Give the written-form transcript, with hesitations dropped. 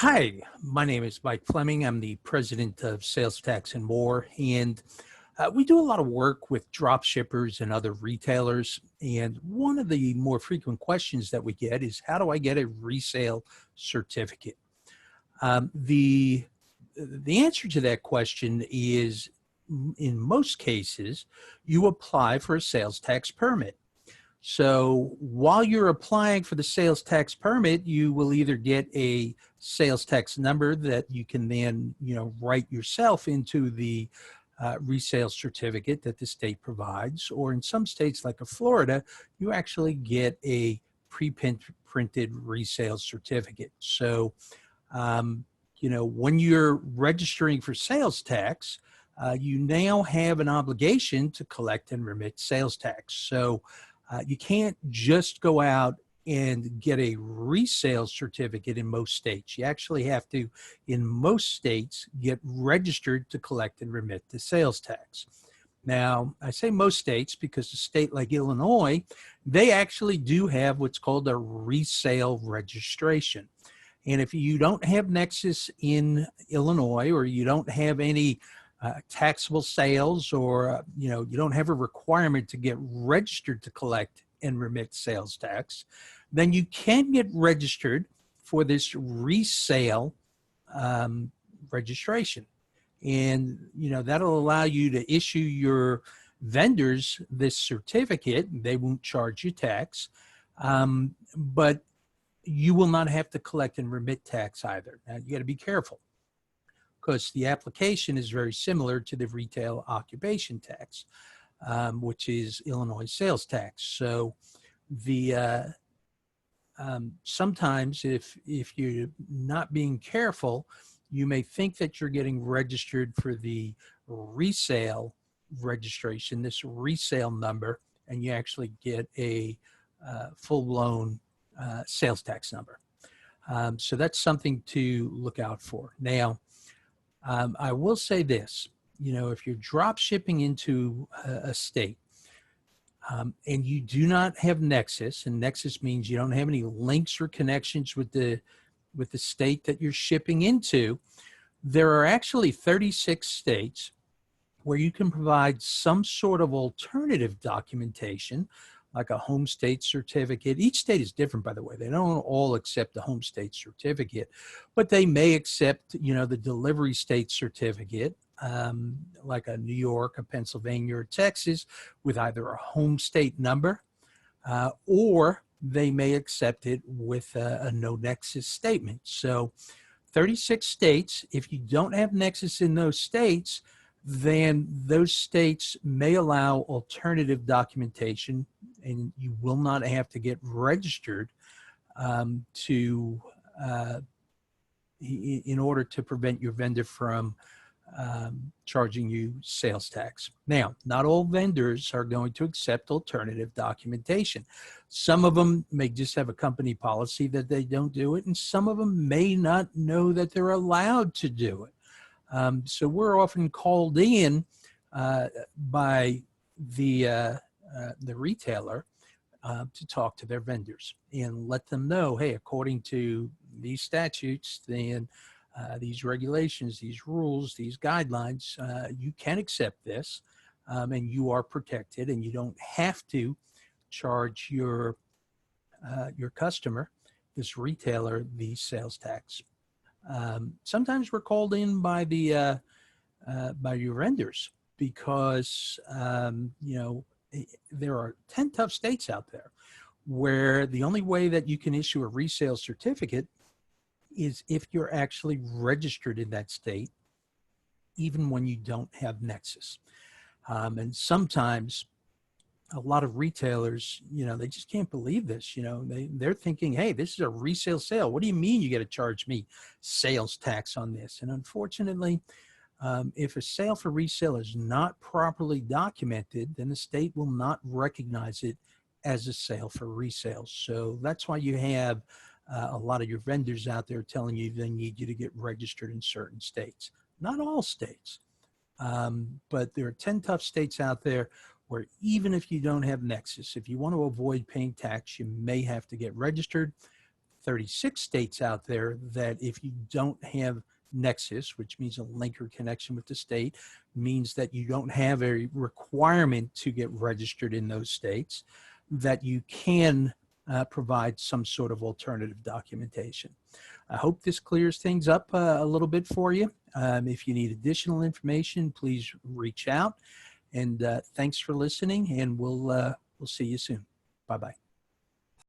Hi, my name is Mike Fleming. I'm the president of Sales Tax and More, and we do a lot of work with drop shippers and other retailers. And one of the more frequent questions that we get is, how do I get a resale certificate? The answer to that question is, in most cases, you apply for a sales tax permit. So while you're applying for the sales tax permit, you will either get a sales tax number that you can then, write yourself into the resale certificate that the state provides, or in some states like Florida, you actually get a pre-printed resale certificate. So, when you're registering for sales tax, you now have an obligation to collect and remit sales tax. So you can't just go out and get a resale certificate in most states. You actually have to, in most states, get registered to collect and remit the sales tax. Now, I say most states because a state like Illinois, they actually do have what's called a resale registration. And if you don't have nexus in Illinois, or you don't have any taxable sales, or you don't have a requirement to get registered to collect and remit sales tax, then you can get registered for this resale registration. And that'll allow you to issue your vendors this certificate. They won't charge you tax, but you will not have to collect and remit tax either. Now, you got to be careful, because the application is very similar to the retail occupation tax, which is Illinois sales tax. So sometimes if you're not being careful, you may think that you're getting registered for the resale registration, this resale number, and you actually get a full-blown sales tax number. So that's something to look out for. Now, I will say this, if you're drop shipping into a state and you do not have nexus, and nexus means you don't have any links or connections with the state that you're shipping into, there are actually 36 states where you can provide some sort of alternative documentation, like a home state certificate. Each state is different, by the way. They don't all accept the home state certificate, but they may accept, the delivery state certificate, like a New York, a Pennsylvania, or Texas, with either a home state number, or they may accept it with a no nexus statement. So 36 states, if you don't have nexus in those states, then those states may allow alternative documentation, and you will not have to get registered in order to prevent your vendor from charging you sales tax. Now, not all vendors are going to accept alternative documentation. Some of them may just have a company policy that they don't do it, and some of them may not know that they're allowed to do it. So we're often called in by the retailer to talk to their vendors and let them know, hey, according to these statutes, then these regulations, these rules, these guidelines, you can accept this, and you are protected, and you don't have to charge your customer, this retailer, the sales tax. Sometimes we're called in by by your vendors because there are 10 tough states out there where the only way that you can issue a resale certificate is if you're actually registered in that state, even when you don't have nexus. And sometimes a lot of retailers, they just can't believe this. They're thinking, hey, this is a resale sale. What do you mean you got to charge me sales tax on this? And unfortunately, if a sale for resale is not properly documented, then the state will not recognize it as a sale for resale. So that's why you have a lot of your vendors out there telling you they need you to get registered in certain states. Not all states, but there are 10 tough states out there where even if you don't have nexus, if you want to avoid paying tax, you may have to get registered. 36 states out there that if you don't have nexus, which means a link or connection with the state, means that you don't have a requirement to get registered in those states, that you can provide some sort of alternative documentation. I hope this clears things up a little bit for you. If you need additional information, please reach out. And thanks for listening, and we'll see you soon. Bye-bye.